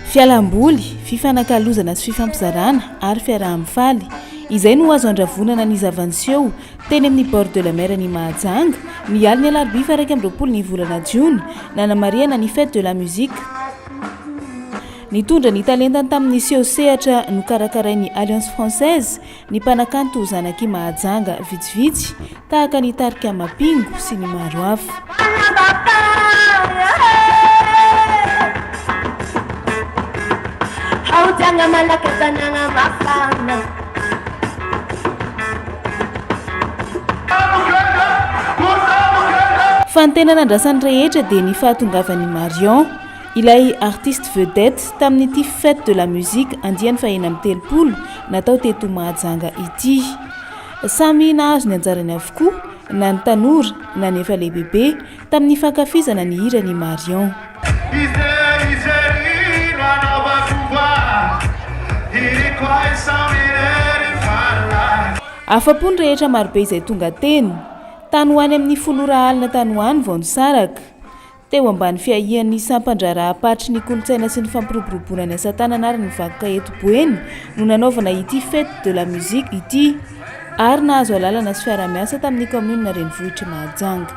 fialamboly, fifanakalozana sy fifampizarana ary fiaraha-mifaly izay no azo andravonana ny zavanseho teny amin'ny bord de la mer ny Mahajanga ny aliny alarobia fa 20 ny volana Jiona nanamariana ny fête de la musique. Nitondra ny talentany tamin'ny seho sehatra no karakarain'ny Alliance Française ny mpanakanto zanaky Mahajanga vitsivitsy tahaka ny tarika Mapingo sy ny maro hafa. Fa ny tena nandrasany rehetra dia ny fahatongavan'ny Marion, ilay artiste vedette tamin'ity fête de la musique andiany fahena amin'ny telopolo natao teto Mahajanga ity. Samy nahazo ny anjarany avokoa na ny tanora na ny efa lehibe tamin'ny fankafizana ny hira ny Marion. Afa-po ny rehetra marobe izay tonga teny tany ho any amin'ny folora alina tany ho any vao nisaraka teo ambany fiahian'ny sampandraraha-patry ny kolontsaina sy ny fampiroboroboana ny asa tanana ary ny vakoka eto Boeny no nanaovana ity fête de la musique ity ary nahazo alalana sy fiara-miasa tamin'ny commune na renivohitra Mahajanga.